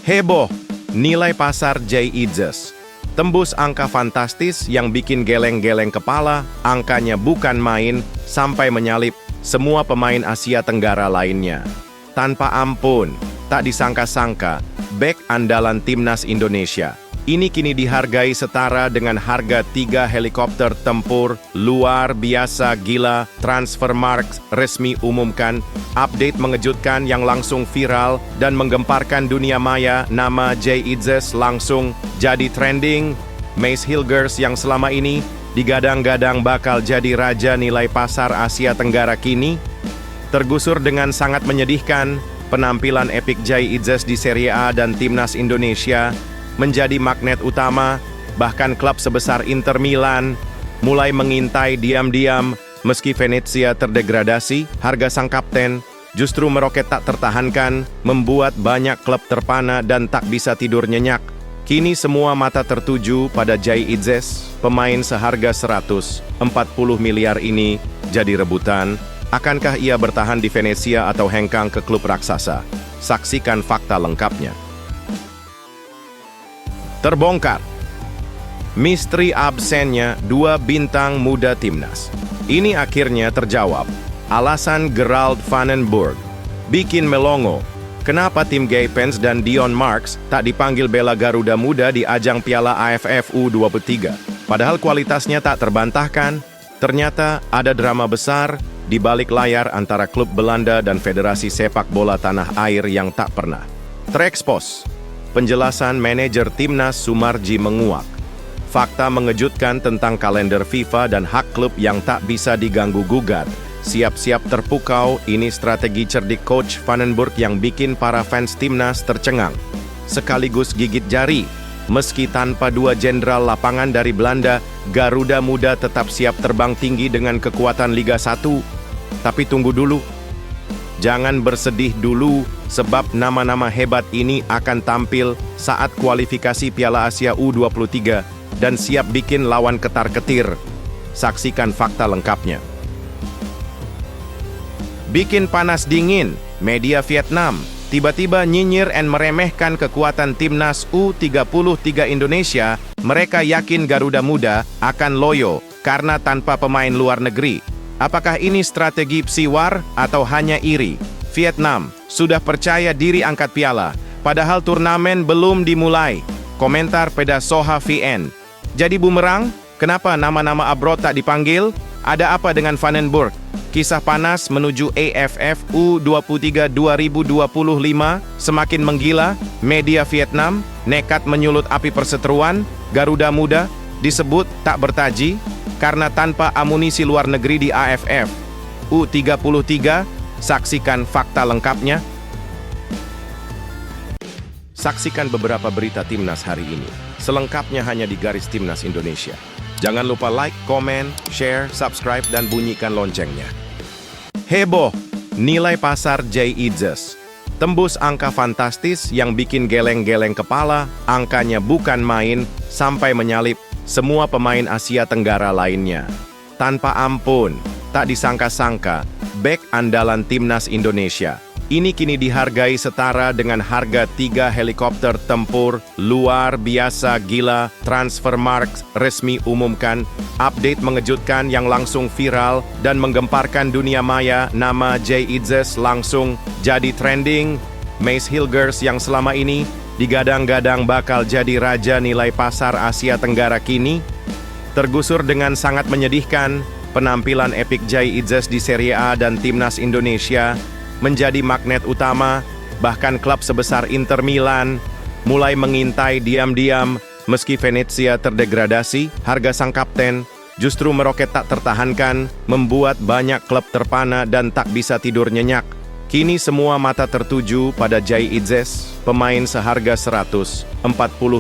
Heboh, nilai pasar Jay Itzes tembus angka fantastis yang bikin geleng-geleng kepala, angkanya bukan main, sampai menyalip semua pemain Asia Tenggara lainnya. Tanpa ampun, tak disangka-sangka, bek andalan timnas Indonesia ini kini dihargai setara dengan harga 3 helikopter tempur luar biasa gila. Transfermarkt resmi umumkan update mengejutkan yang langsung viral dan menggemparkan dunia maya. Nama Jay Itzes langsung jadi trending. Mace Hilgers yang selama ini digadang-gadang bakal jadi raja nilai pasar Asia Tenggara kini tergusur dengan sangat menyedihkan. Penampilan epik Jay Itzes di Serie A dan timnas Indonesia menjadi magnet utama, bahkan klub sebesar Inter Milan mulai mengintai diam-diam. Meski Venezia terdegradasi, harga sang kapten justru meroket tak tertahankan, membuat banyak klub terpana dan tak bisa tidur nyenyak. Kini semua mata tertuju pada Jay Itzes, pemain seharga 140 miliar ini jadi rebutan. Akankah ia bertahan di Venezia atau hengkang ke klub raksasa? Saksikan fakta lengkapnya. Terbongkar misteri absennya 2 bintang muda timnas. Ini akhirnya terjawab. Alasan Gerald van den Burg bikin melongo. Kenapa tim Gaypens dan Dion Marks tak dipanggil bela Garuda Muda di ajang Piala AFF U23? Padahal kualitasnya tak terbantahkan. Ternyata ada drama besar di balik layar antara klub Belanda dan Federasi Sepak Bola Tanah Air yang tak pernah terekspos. Penjelasan manajer timnas Sumarji menguak. Fakta mengejutkan tentang kalender FIFA dan hak klub yang tak bisa diganggu-gugat. Siap-siap terpukau, ini strategi cerdik coach Van den Burg yang bikin para fans timnas tercengang. Sekaligus gigit jari, meski tanpa 2 jenderal lapangan dari Belanda, Garuda Muda tetap siap terbang tinggi dengan kekuatan Liga 1. Tapi tunggu dulu. Jangan bersedih dulu, sebab nama-nama hebat ini akan tampil saat kualifikasi Piala Asia U23 dan siap bikin lawan ketar-ketir. Saksikan fakta lengkapnya. Bikin panas dingin, media Vietnam tiba-tiba nyinyir dan meremehkan kekuatan timnas U33 Indonesia. Mereka yakin Garuda Muda akan loyo karena tanpa pemain luar negeri. Apakah ini strategi psiwar atau hanya iri? Vietnam sudah percaya diri angkat piala, padahal turnamen belum dimulai. Komentar pada Soha VN. Jadi bumerang, kenapa nama-nama abroad tak dipanggil? Ada apa dengan Van den Burg? Kisah panas menuju AFF U23 2025 semakin menggila. Media Vietnam nekat menyulut api perseteruan. Garuda Muda disebut tak bertaji karena tanpa amunisi luar negeri di AFF U33. Saksikan fakta lengkapnya. Saksikan beberapa berita timnas hari ini. Selengkapnya hanya di Garis Timnas Indonesia. Jangan lupa like, komen, share, subscribe, dan bunyikan loncengnya. Heboh, nilai pasar Jay Itzes tembus angka fantastis yang bikin geleng-geleng kepala. Angkanya bukan main, sampai menyalip semua pemain Asia Tenggara lainnya. Tanpa ampun, tak disangka-sangka, bek andalan timnas Indonesia ini kini dihargai setara dengan harga 3 helikopter tempur luar biasa gila. Transfermarkt resmi umumkan update mengejutkan yang langsung viral dan menggemparkan dunia maya. Nama Jay Itzes langsung jadi trending. Mace Hilgers yang selama ini digadang-gadang bakal jadi raja nilai pasar Asia Tenggara kini tergusur dengan sangat menyedihkan. Penampilan epik Jay Itzes di Serie A dan timnas Indonesia menjadi magnet utama, bahkan klub sebesar Inter Milan mulai mengintai diam-diam. Meski Venezia terdegradasi, harga sang kapten justru meroket tak tertahankan, membuat banyak klub terpana dan tak bisa tidur nyenyak. Kini semua mata tertuju pada Jay Itzes, pemain seharga 140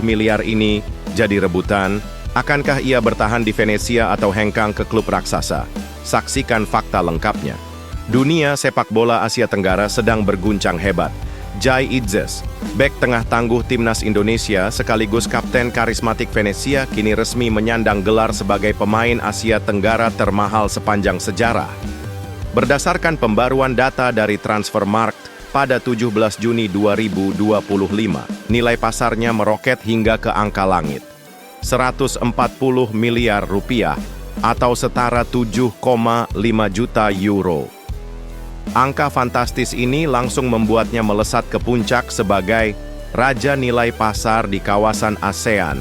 miliar ini jadi rebutan. Akankah ia bertahan di Venezia atau hengkang ke klub raksasa? Saksikan fakta lengkapnya. Dunia sepak bola Asia Tenggara sedang berguncang hebat. Jay Itzes, bek tengah tangguh timnas Indonesia sekaligus kapten karismatik Venezia, kini resmi menyandang gelar sebagai pemain Asia Tenggara termahal sepanjang sejarah. Berdasarkan pembaruan data dari Transfermarkt, pada 17 Juni 2025, nilai pasarnya meroket hingga ke angka langit. 140 miliar rupiah atau setara 7,5 juta euro. Angka fantastis ini langsung membuatnya melesat ke puncak sebagai raja nilai pasar di kawasan ASEAN,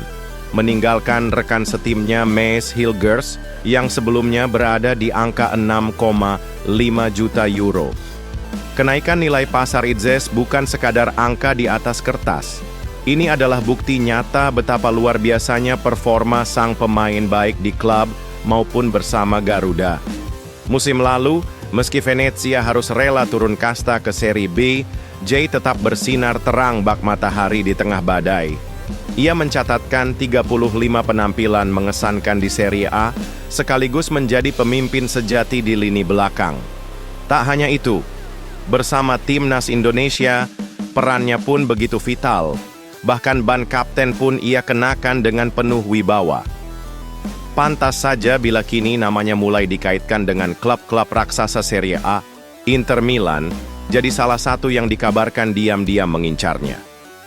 meninggalkan rekan setimnya Maes Hilgers yang sebelumnya berada di angka 6,5 juta euro. Kenaikan nilai pasar Idzes bukan sekadar angka di atas kertas. Ini adalah bukti nyata betapa luar biasanya performa sang pemain baik di klub maupun bersama Garuda. Musim lalu, meski Venezia harus rela turun kasta ke Serie B, Jay tetap bersinar terang bak matahari di tengah badai. Ia mencatatkan 35 penampilan mengesankan di Serie A, sekaligus menjadi pemimpin sejati di lini belakang. Tak hanya itu, bersama timnas Indonesia, perannya pun begitu vital. Bahkan ban kapten pun ia kenakan dengan penuh wibawa. Pantas saja bila kini namanya mulai dikaitkan dengan klub-klub raksasa Serie A, Inter Milan jadi salah satu yang dikabarkan diam-diam mengincarnya.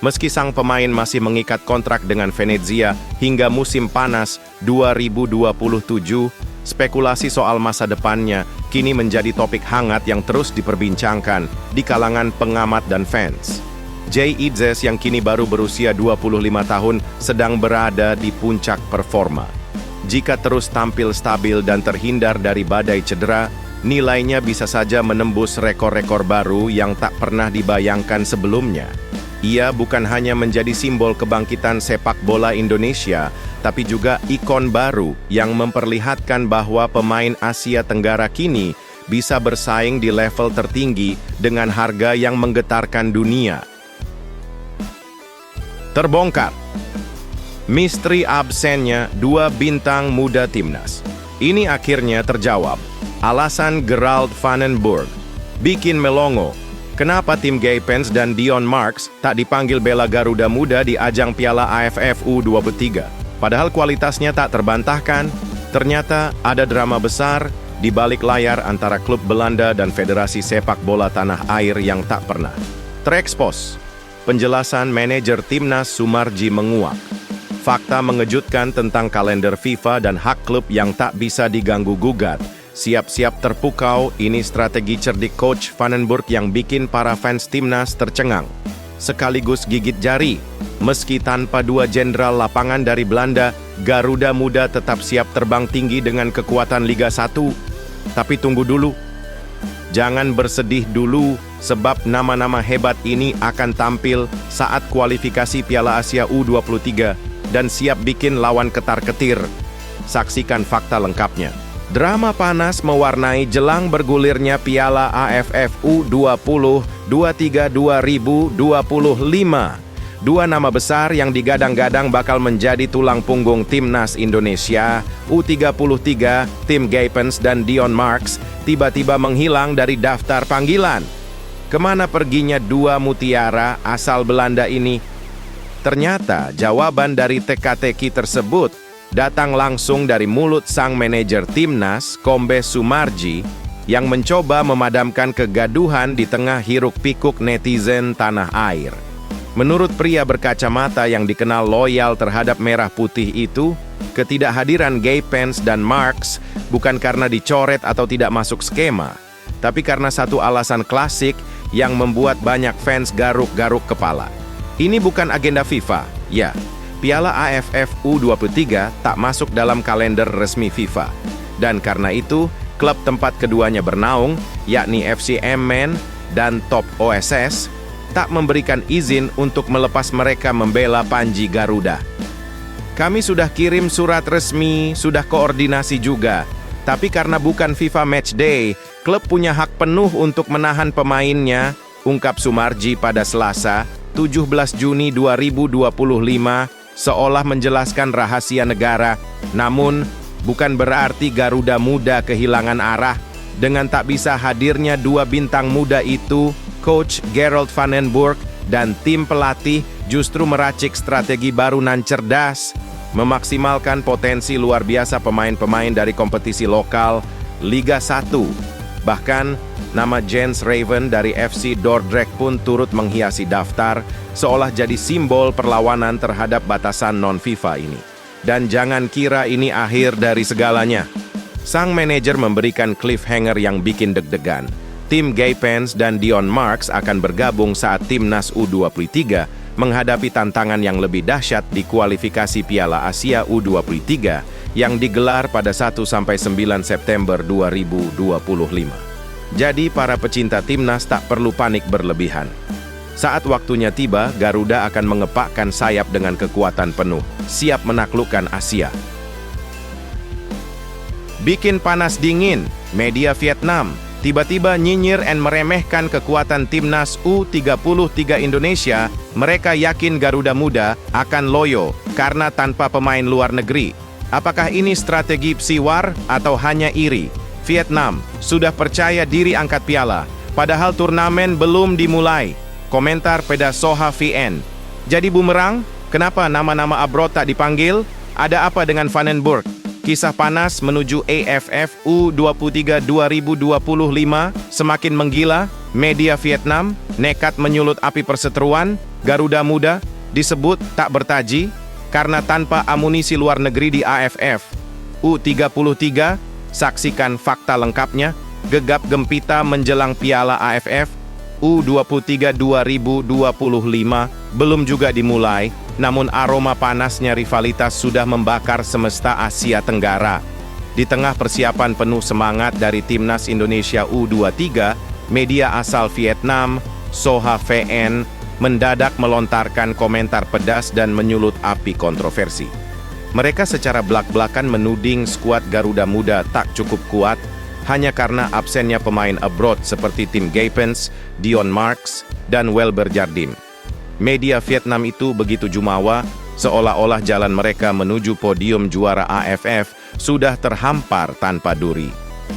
Meski sang pemain masih mengikat kontrak dengan Venezia hingga musim panas 2027, spekulasi soal masa depannya kini menjadi topik hangat yang terus diperbincangkan di kalangan pengamat dan fans. Jay Idzes yang kini baru berusia 25 tahun sedang berada di puncak performa. Jika terus tampil stabil dan terhindar dari badai cedera, nilainya bisa saja menembus rekor-rekor baru yang tak pernah dibayangkan sebelumnya. Ia bukan hanya menjadi simbol kebangkitan sepak bola Indonesia, tapi juga ikon baru yang memperlihatkan bahwa pemain Asia Tenggara kini bisa bersaing di level tertinggi dengan harga yang menggetarkan dunia. Terbongkar. Misteri absennya dua bintang muda timnas. Ini akhirnya terjawab. Alasan Gerald van den Burg bikin melongo. Kenapa tim Gaypens dan Dion Marks tak dipanggil bela Garuda Muda di ajang Piala AFF U23? Padahal kualitasnya tak terbantahkan, ternyata ada drama besar di balik layar antara klub Belanda dan Federasi Sepak Bola Tanah Air yang tak pernah terekspos. Penjelasan manajer timnas Sumarji menguak. Fakta mengejutkan tentang kalender FIFA dan hak klub yang tak bisa diganggu-gugat. Siap-siap terpukau, ini strategi cerdik coach Van den Burg yang bikin para fans timnas tercengang. Sekaligus gigit jari, meski tanpa dua jenderal lapangan dari Belanda, Garuda Muda tetap siap terbang tinggi dengan kekuatan Liga 1. Tapi tunggu dulu. Jangan bersedih dulu, sebab nama-nama hebat ini akan tampil saat kualifikasi Piala Asia U23 dan siap bikin lawan ketar-ketir. Saksikan fakta lengkapnya. Drama panas mewarnai jelang bergulirnya Piala AFF U20 23 2025. Dua nama besar yang digadang-gadang bakal menjadi tulang punggung timnas Indonesia, U33, tim Gaypens dan Dion Marks, tiba-tiba menghilang dari daftar panggilan. Kemana perginya dua mutiara asal Belanda ini? Ternyata jawaban dari teka-teki tersebut datang langsung dari mulut sang manajer timnas, Kombes Sumarji, yang mencoba memadamkan kegaduhan di tengah hiruk-pikuk netizen tanah air. Menurut pria berkacamata yang dikenal loyal terhadap merah putih itu, ketidakhadiran Gaypens dan Marks bukan karena dicoret atau tidak masuk skema, tapi karena satu alasan klasik yang membuat banyak fans garuk-garuk kepala. Ini bukan agenda FIFA, ya. Piala AFF U23 tak masuk dalam kalender resmi FIFA. Dan karena itu, klub tempat keduanya bernaung, yakni FC Emmen dan Top OSS, tak memberikan izin untuk melepas mereka membela Panji Garuda. Kami sudah kirim surat resmi, sudah koordinasi juga. Tapi karena bukan FIFA Matchday, klub punya hak penuh untuk menahan pemainnya, ungkap Sumarji pada Selasa, 17 Juni 2025, seolah menjelaskan rahasia negara. Namun, bukan berarti Garuda Muda kehilangan arah. Dengan tak bisa hadirnya dua bintang muda itu, Coach Gerald van den Burg dan tim pelatih justru meracik strategi baru nan cerdas, memaksimalkan potensi luar biasa pemain-pemain dari kompetisi lokal Liga 1. Bahkan, Nama Jens Raven dari FC Dordrecht pun turut menghiasi daftar, seolah jadi simbol perlawanan terhadap batasan non-FIFA ini. Dan jangan kira ini akhir dari segalanya. Sang manajer memberikan cliffhanger yang bikin deg-degan. Tim Gaypens dan Dion Marks akan bergabung saat timnas U23 menghadapi tantangan yang lebih dahsyat di kualifikasi Piala Asia U23 yang digelar pada 1-9 September 2025. Jadi para pecinta timnas tak perlu panik berlebihan. Saat waktunya tiba, Garuda akan mengepakkan sayap dengan kekuatan penuh, siap menaklukkan Asia. Bikin panas dingin, media Vietnam tiba-tiba nyinyir dan meremehkan kekuatan timnas U33 Indonesia. Mereka yakin Garuda Muda akan loyo karena tanpa pemain luar negeri. Apakah ini strategi psiwar atau hanya iri? Vietnam sudah percaya diri angkat piala, padahal turnamen belum dimulai. Komentar pada Soha VN. Jadi bumerang, kenapa nama-nama abroad tak dipanggil? Ada apa dengan Vandenberg? Kisah panas menuju AFF U23 2025 semakin menggila. Media Vietnam nekat menyulut api perseteruan. Garuda Muda disebut tak bertaji karena tanpa amunisi luar negeri di AFF U33. Saksikan fakta lengkapnya. Gegap gempita menjelang Piala AFF U23 2025 belum juga dimulai, namun aroma panasnya rivalitas sudah membakar semesta Asia Tenggara. Di tengah persiapan penuh semangat dari timnas Indonesia U23, media asal Vietnam, Soha VN, mendadak melontarkan komentar pedas dan menyulut api kontroversi. Mereka secara belak-belakan menuding skuad Garuda Muda tak cukup kuat hanya karena absennya pemain abroad seperti tim Gaypens, Dion Marks, dan Welber Jardim. Media Vietnam itu begitu jumawa, seolah-olah jalan mereka menuju podium juara AFF sudah terhampar tanpa duri.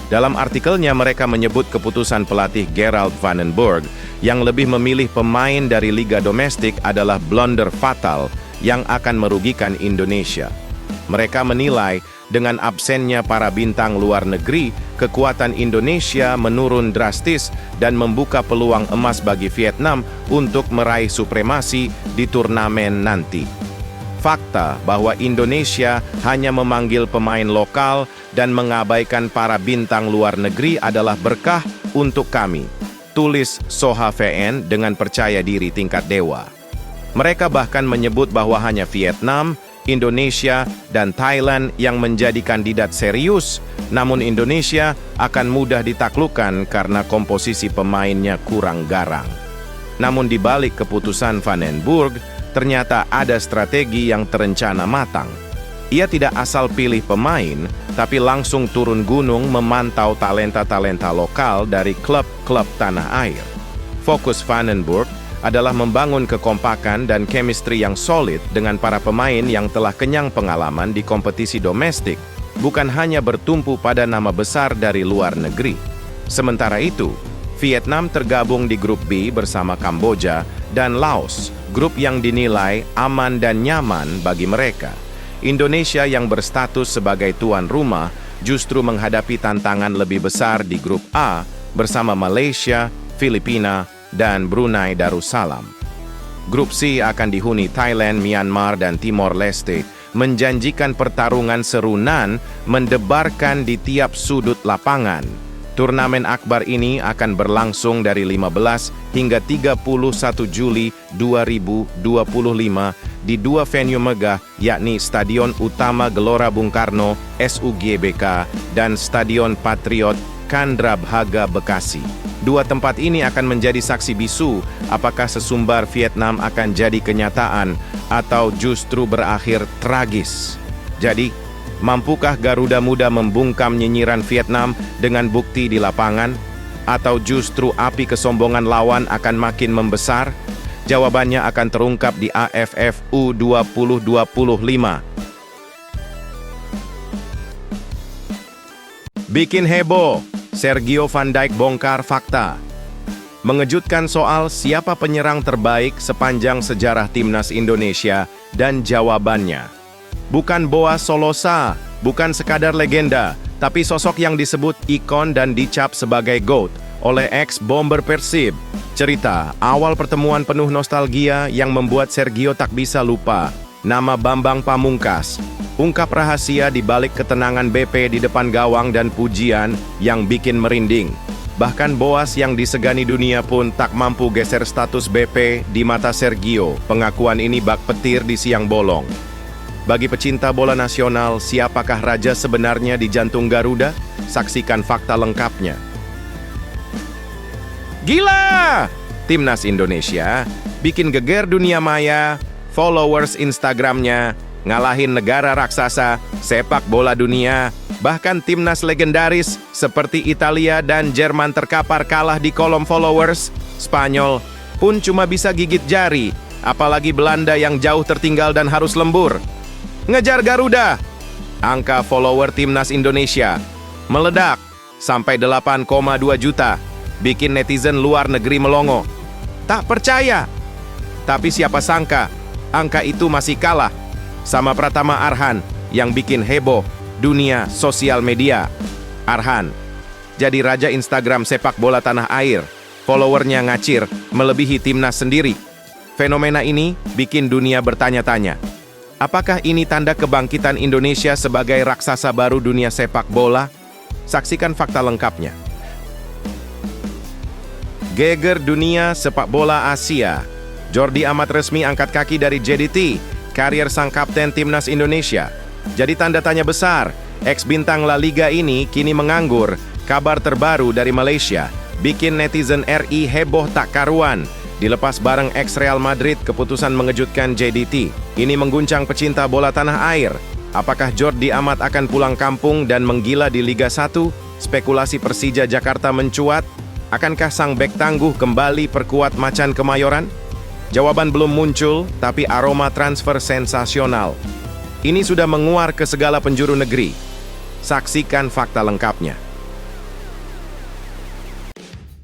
Dalam artikelnya mereka menyebut keputusan pelatih Gerald Vandenberg yang lebih memilih pemain dari liga domestik adalah blunder fatal yang akan merugikan Indonesia. Mereka menilai dengan absennya para bintang luar negeri, kekuatan Indonesia menurun drastis dan membuka peluang emas bagi Vietnam untuk meraih supremasi di turnamen nanti. Fakta bahwa Indonesia hanya memanggil pemain lokal dan mengabaikan para bintang luar negeri adalah berkah untuk kami, tulis Soha VN dengan percaya diri tingkat dewa. Mereka bahkan menyebut bahwa hanya Vietnam, Indonesia, dan Thailand yang menjadi kandidat serius, namun Indonesia akan mudah ditaklukkan karena komposisi pemainnya kurang garang. Namun di balik keputusan Vandenberg, ternyata ada strategi yang terencana matang. Ia tidak asal pilih pemain, tapi langsung turun gunung memantau talenta-talenta lokal dari klub-klub tanah air. Fokus Vandenberg adalah membangun kekompakan dan chemistry yang solid dengan para pemain yang telah kenyang pengalaman di kompetisi domestik, bukan hanya bertumpu pada nama besar dari luar negeri. Sementara itu, Vietnam tergabung di grup B bersama Kamboja dan Laos, grup yang dinilai aman dan nyaman bagi mereka. Indonesia yang berstatus sebagai tuan rumah justru menghadapi tantangan lebih besar di grup A bersama Malaysia, Filipina, dan Brunei Darussalam. Grup C akan dihuni Thailand, Myanmar, dan Timor Leste, menjanjikan pertarungan serunan mendebarkan di tiap sudut lapangan. Turnamen akbar ini akan berlangsung dari 15 hingga 31 Juli 2025 di dua venue megah, yakni Stadion Utama Gelora Bung Karno (SUGBK) dan Stadion Patriot Candrabhaga Bekasi. Dua tempat ini akan menjadi saksi bisu apakah sesumbar Vietnam akan jadi kenyataan atau justru berakhir tragis. Jadi, mampukah Garuda Muda membungkam nyinyiran Vietnam dengan bukti di lapangan? Atau justru api kesombongan lawan akan makin membesar? Jawabannya akan terungkap di AFF U2025. Bikin heboh, Sergio Van Dijk bongkar fakta. Mengejutkan soal siapa penyerang terbaik sepanjang sejarah timnas Indonesia dan jawabannya. Bukan Boas Solosa, bukan sekadar legenda, tapi sosok yang disebut ikon dan dicap sebagai GOAT, oleh ex-bomber Persib. Cerita awal pertemuan penuh nostalgia yang membuat Sergio tak bisa lupa. Nama Bambang Pamungkas. Ungkap rahasia di balik ketenangan BP di depan gawang dan pujian yang bikin merinding. Bahkan Boas yang disegani dunia pun tak mampu geser status BP di mata Sergio. Pengakuan ini bak petir di siang bolong. Bagi pecinta bola nasional, siapakah raja sebenarnya di jantung Garuda? Saksikan fakta lengkapnya. Gila! Timnas Indonesia bikin geger dunia maya, followers Instagramnya, ngalahin negara raksasa, sepak bola dunia, bahkan timnas legendaris seperti Italia dan Jerman terkapar kalah di kolom followers. Spanyol pun cuma bisa gigit jari, apalagi Belanda yang jauh tertinggal dan harus lembur. Ngejar Garuda! Angka follower timnas Indonesia meledak sampai 8,2 juta, bikin netizen luar negeri melongo. Tak percaya. Tapi siapa sangka, angka itu masih kalah sama Pratama Arhan yang bikin heboh dunia sosial media. Arhan jadi raja Instagram sepak bola tanah air. Followernya ngacir melebihi timnas sendiri. Fenomena ini bikin dunia bertanya-tanya. Apakah ini tanda kebangkitan Indonesia sebagai raksasa baru dunia sepak bola? Saksikan fakta lengkapnya. Geger dunia sepak bola Asia. Jordi Amat resmi angkat kaki dari JDT, karier sang kapten timnas Indonesia. Jadi tanda tanya besar, ex-bintang La Liga ini kini menganggur. Kabar terbaru dari Malaysia bikin netizen RI heboh tak karuan. Dilepas bareng ex-Real Madrid, keputusan mengejutkan JDT. Ini mengguncang pecinta bola tanah air. Apakah Jordi Amat akan pulang kampung dan menggila di Liga 1? Spekulasi Persija Jakarta mencuat. Akankah sang bek tangguh kembali perkuat macan Kemayoran? Jawaban belum muncul, tapi aroma transfer sensasional. Ini sudah menguar ke segala penjuru negeri. Saksikan fakta lengkapnya.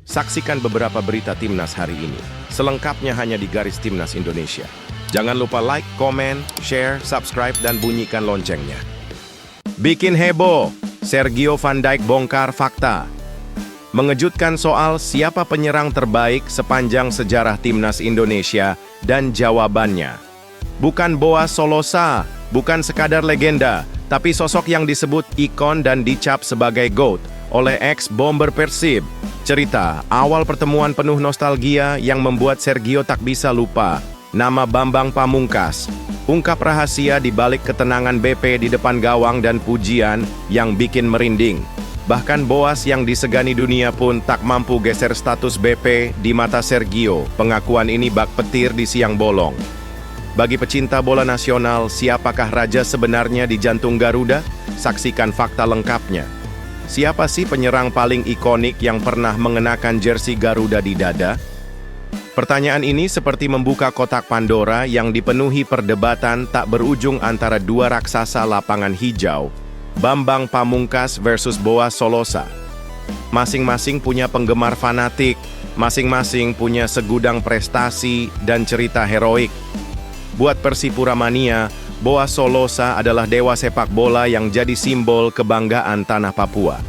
Saksikan beberapa berita timnas hari ini. Selengkapnya hanya di Garis Timnas Indonesia. Jangan lupa like, komen, share, subscribe, dan bunyikan loncengnya. Bikin heboh, Sergio Van Dijk bongkar fakta. Mengejutkan soal siapa penyerang terbaik sepanjang sejarah timnas Indonesia, dan jawabannya bukan Boas Solosa, bukan sekadar legenda, tapi sosok yang disebut ikon dan dicap sebagai GOAT oleh ex-bomber Persib. Cerita awal pertemuan penuh nostalgia yang membuat Sergio tak bisa lupa. Nama Bambang Pamungkas. Ungkap rahasia di balik ketenangan BP di depan gawang dan pujian yang bikin merinding. Bahkan Boas yang disegani dunia pun tak mampu geser status BP di mata Sergio. Pengakuan ini bak petir di siang bolong. Bagi pecinta bola nasional, siapakah raja sebenarnya di jantung Garuda? Saksikan fakta lengkapnya. Siapa sih penyerang paling ikonik yang pernah mengenakan jersey Garuda di dada? Pertanyaan ini seperti membuka kotak Pandora yang dipenuhi perdebatan tak berujung antara dua raksasa lapangan hijau, Bambang Pamungkas versus Boas Solosa. Masing-masing punya penggemar fanatik, masing-masing punya segudang prestasi dan cerita heroik. Buat Persipura mania, Boas Solosa adalah dewa sepak bola yang jadi simbol kebanggaan tanah Papua.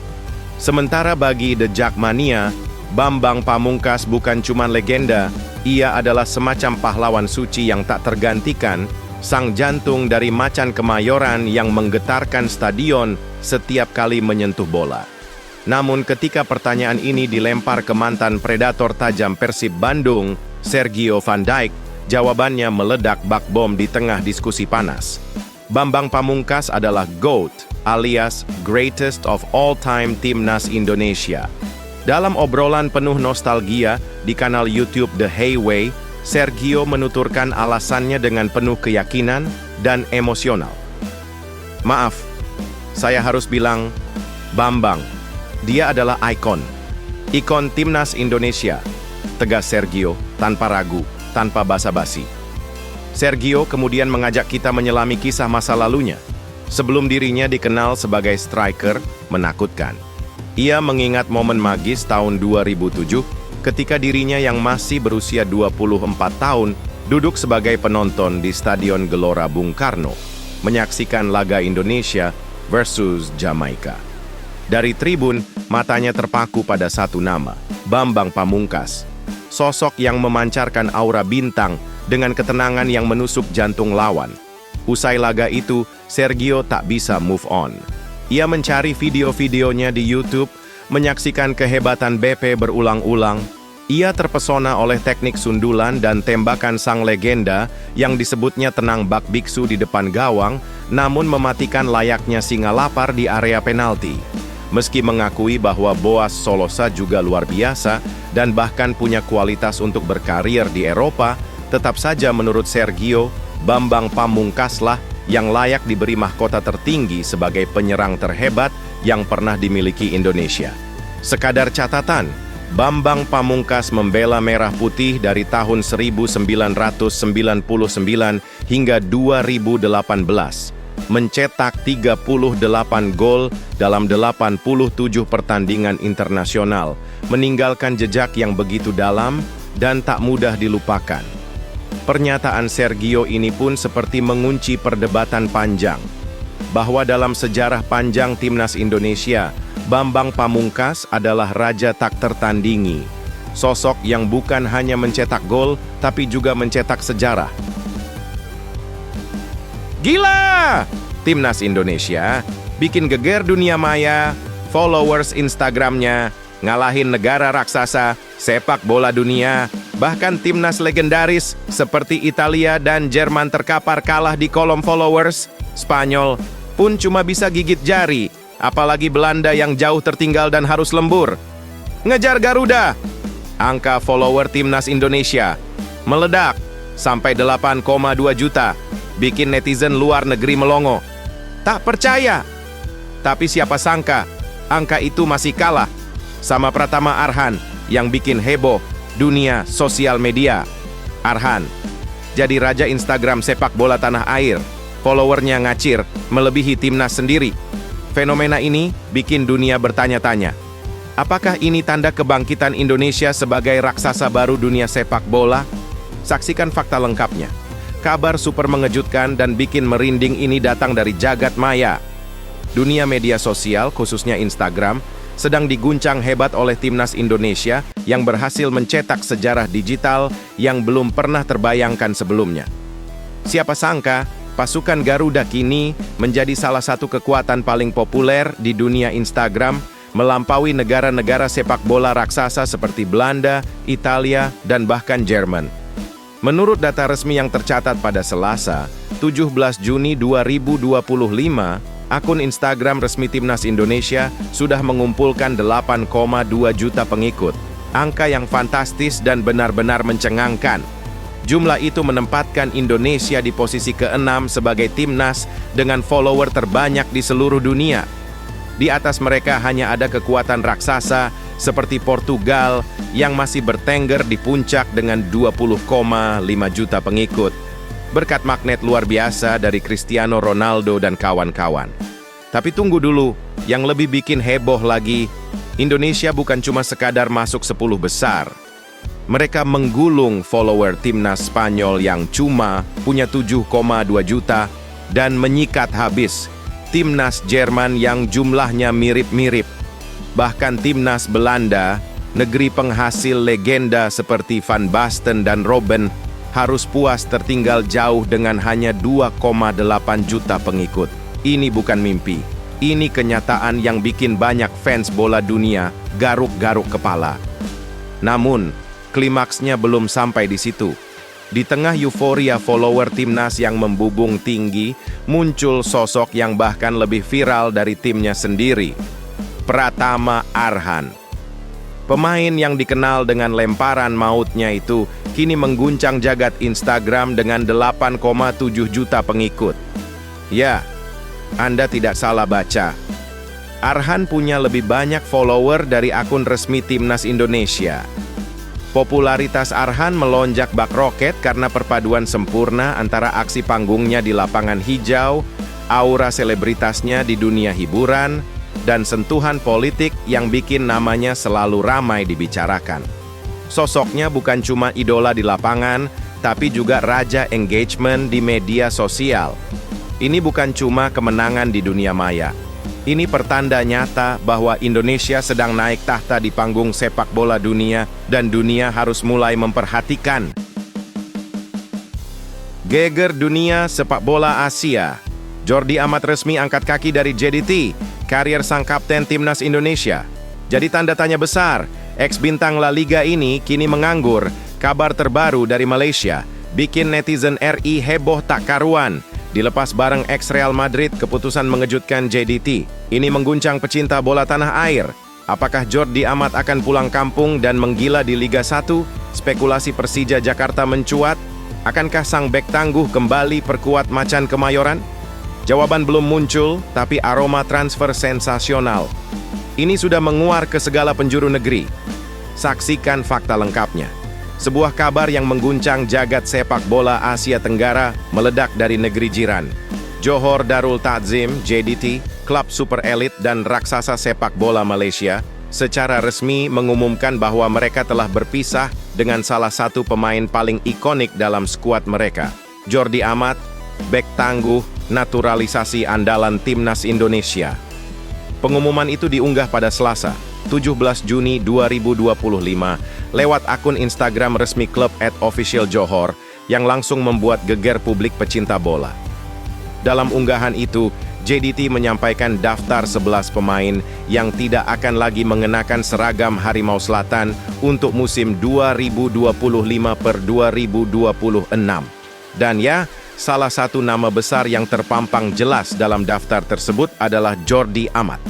Sementara bagi The Jackmania, Bambang Pamungkas bukan cuma legenda, ia adalah semacam pahlawan suci yang tak tergantikan, sang jantung dari macan Kemayoran yang menggetarkan stadion setiap kali menyentuh bola. Namun ketika pertanyaan ini dilempar ke mantan predator tajam Persib Bandung, Sergio Van Dijk, jawabannya meledak bak bom di tengah diskusi panas. Bambang Pamungkas adalah GOAT alias Greatest of All Time Timnas Indonesia. Dalam obrolan penuh nostalgia di kanal YouTube The Hayway, Sergio menuturkan alasannya dengan penuh keyakinan dan emosional. Maaf, saya harus bilang, Bambang, dia adalah ikon Timnas Indonesia, tegas Sergio tanpa ragu, tanpa basa-basi. Sergio kemudian mengajak kita menyelami kisah masa lalunya, sebelum dirinya dikenal sebagai striker menakutkan. Ia mengingat momen magis tahun 2007 ketika dirinya yang masih berusia 24 tahun duduk sebagai penonton di Stadion Gelora Bung Karno menyaksikan laga Indonesia versus Jamaika. Dari tribun, matanya terpaku pada satu nama, Bambang Pamungkas. Sosok yang memancarkan aura bintang dengan ketenangan yang menusuk jantung lawan. Usai laga itu, Sergio tak bisa move on. Ia mencari video-videonya di YouTube, menyaksikan kehebatan BP berulang-ulang. Ia terpesona oleh teknik sundulan dan tembakan sang legenda yang disebutnya tenang bak biksu di depan gawang, namun mematikan layaknya singa lapar di area penalti. Meski mengakui bahwa Boas Solosa juga luar biasa dan bahkan punya kualitas untuk berkarir di Eropa, tetap saja menurut Sergio, Bambang Pamungkaslah yang layak diberi mahkota tertinggi sebagai penyerang terhebat yang pernah dimiliki Indonesia. Sekadar catatan, Bambang Pamungkas membela Merah Putih dari tahun 1999 hingga 2018. Mencetak 38 gol dalam 87 pertandingan internasional, meninggalkan jejak yang begitu dalam dan tak mudah dilupakan. Pernyataan Sergio ini pun seperti mengunci perdebatan panjang, bahwa dalam sejarah panjang Timnas Indonesia, Bambang Pamungkas adalah raja tak tertandingi. Sosok yang bukan hanya mencetak gol, tapi juga mencetak sejarah. Gila! Timnas Indonesia bikin geger dunia maya, followers Instagramnya, ngalahin negara raksasa, sepak bola dunia, bahkan timnas legendaris seperti Italia dan Jerman terkapar kalah di kolom followers. Spanyol pun cuma bisa gigit jari, apalagi Belanda yang jauh tertinggal dan harus lembur. Ngejar Garuda! Angka follower Timnas Indonesia meledak sampai 8,2 juta. Bikin netizen luar negeri melongo. Tak percaya. Tapi siapa sangka, angka itu masih kalah sama Pratama Arhan yang bikin heboh dunia sosial media. Arhan jadi raja Instagram sepak bola tanah air. Followernya ngacir, melebihi timnas sendiri. Fenomena ini bikin dunia bertanya-tanya. Apakah ini tanda kebangkitan Indonesia sebagai raksasa baru dunia sepak bola? Saksikan fakta lengkapnya. Kabar super mengejutkan dan bikin merinding ini datang dari jagat maya. Dunia media sosial, khususnya Instagram, sedang diguncang hebat oleh Timnas Indonesia yang berhasil mencetak sejarah digital yang belum pernah terbayangkan sebelumnya. Siapa sangka, pasukan Garuda kini menjadi salah satu kekuatan paling populer di dunia Instagram, melampaui negara-negara sepak bola raksasa seperti Belanda, Italia, dan bahkan Jerman. Menurut data resmi yang tercatat pada Selasa, 17 Juni 2025, akun Instagram resmi Timnas Indonesia sudah mengumpulkan 8,2 juta pengikut. Angka yang fantastis dan benar-benar mencengangkan. Jumlah itu menempatkan Indonesia di posisi ke-6 sebagai timnas dengan follower terbanyak di seluruh dunia. Di atas mereka hanya ada kekuatan raksasa seperti Portugal yang masih bertengger di puncak dengan 20,5 juta pengikut. Berkat magnet luar biasa dari Cristiano Ronaldo dan kawan-kawan. Tapi tunggu dulu, yang lebih bikin heboh lagi, Indonesia bukan cuma sekadar masuk 10 besar. Mereka menggulung follower timnas Spanyol yang cuma punya 7,2 juta dan menyikat habis timnas Jerman yang jumlahnya mirip-mirip. Bahkan timnas Belanda, negeri penghasil legenda seperti Van Basten dan Robben, harus puas tertinggal jauh dengan hanya 2,8 juta pengikut. Ini bukan mimpi. Ini kenyataan yang bikin banyak fans bola dunia garuk-garuk kepala. Namun, klimaksnya belum sampai di situ. Di tengah euforia follower timnas yang membubung tinggi, muncul sosok yang bahkan lebih viral dari timnya sendiri. Pratama Arhan. Pemain yang dikenal dengan lemparan mautnya itu kini mengguncang jagat Instagram dengan 8,7 juta pengikut. Ya, Anda tidak salah baca. Arhan punya lebih banyak follower dari akun resmi Timnas Indonesia. Popularitas Arhan melonjak bak roket karena perpaduan sempurna antara aksi panggungnya di lapangan hijau, aura selebritasnya di dunia hiburan, dan sentuhan politik yang bikin namanya selalu ramai dibicarakan. Sosoknya bukan cuma idola di lapangan, tapi juga raja engagement di media sosial. Ini bukan cuma kemenangan di dunia maya. Ini pertanda nyata bahwa Indonesia sedang naik tahta di panggung sepak bola dunia dan dunia harus mulai memperhatikan. Geger dunia sepak bola Asia. Jordi Amat resmi angkat kaki dari JDT, karier sang kapten timnas Indonesia. Jadi tanda tanya besar, ex-bintang La Liga ini kini menganggur. Kabar terbaru dari Malaysia bikin netizen RI heboh tak karuan. Dilepas bareng ex-Real Madrid, keputusan mengejutkan JDT. Ini mengguncang pecinta bola tanah air. Apakah Jordi Amat akan pulang kampung dan menggila di Liga 1? Spekulasi Persija Jakarta mencuat. Akankah sang bek tangguh kembali perkuat macan Kemayoran? Jawaban belum muncul, tapi aroma transfer sensasional. Ini sudah menguar ke segala penjuru negeri. Saksikan fakta lengkapnya. Sebuah kabar yang mengguncang jagat sepak bola Asia Tenggara meledak dari negeri jiran. Johor Darul Ta'zim, JDT, klub super elit dan raksasa sepak bola Malaysia, secara resmi mengumumkan bahwa mereka telah berpisah dengan salah satu pemain paling ikonik dalam skuad mereka, Jordi Amat, bek tangguh, naturalisasi andalan timnas Indonesia. Pengumuman itu diunggah pada Selasa, 17 Juni 2025, lewat akun Instagram resmi klub @officialjohor yang langsung membuat geger publik pecinta bola. Dalam unggahan itu, JDT menyampaikan daftar 11 pemain yang tidak akan lagi mengenakan seragam Harimau Selatan untuk musim 2025-2026. Dan ya, salah satu nama besar yang terpampang jelas dalam daftar tersebut adalah Jordi Amat.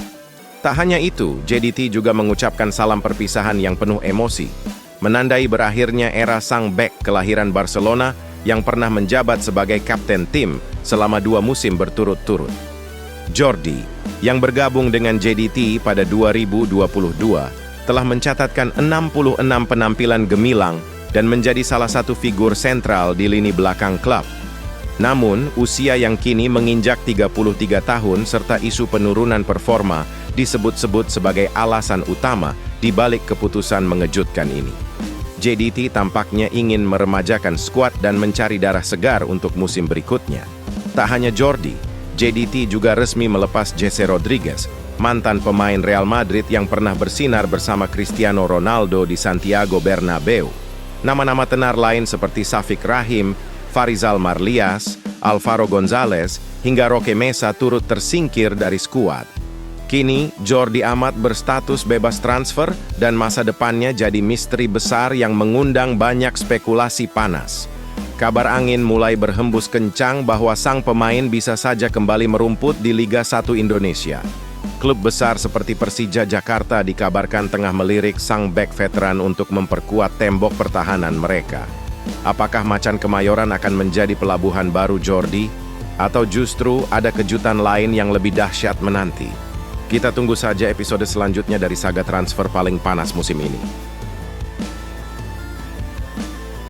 Tak hanya itu, JDT juga mengucapkan salam perpisahan yang penuh emosi, menandai berakhirnya era sang bek kelahiran Barcelona yang pernah menjabat sebagai kapten tim selama 2 musim berturut-turut. Jordi, yang bergabung dengan JDT pada 2022, telah mencatatkan 66 penampilan gemilang dan menjadi salah satu figur sentral di lini belakang klub. Namun, usia yang kini menginjak 33 tahun serta isu penurunan performa disebut-sebut sebagai alasan utama di balik keputusan mengejutkan ini. JDT tampaknya ingin meremajakan skuad dan mencari darah segar untuk musim berikutnya. Tak hanya Jordi, JDT juga resmi melepas Jesse Rodriguez, mantan pemain Real Madrid yang pernah bersinar bersama Cristiano Ronaldo di Santiago Bernabeu. Nama-nama tenar lain seperti Safik Rahim, Farizal Marlias, Alvaro Gonzalez, hingga Roque Mesa turut tersingkir dari skuad. Kini, Jordi Amat berstatus bebas transfer dan masa depannya jadi misteri besar yang mengundang banyak spekulasi panas. Kabar angin mulai berhembus kencang bahwa sang pemain bisa saja kembali merumput di Liga 1 Indonesia. Klub besar seperti Persija Jakarta dikabarkan tengah melirik sang bek veteran untuk memperkuat tembok pertahanan mereka. Apakah macan Kemayoran akan menjadi pelabuhan baru Jordi? Atau justru ada kejutan lain yang lebih dahsyat menanti? Kita tunggu saja episode selanjutnya dari saga transfer paling panas musim ini.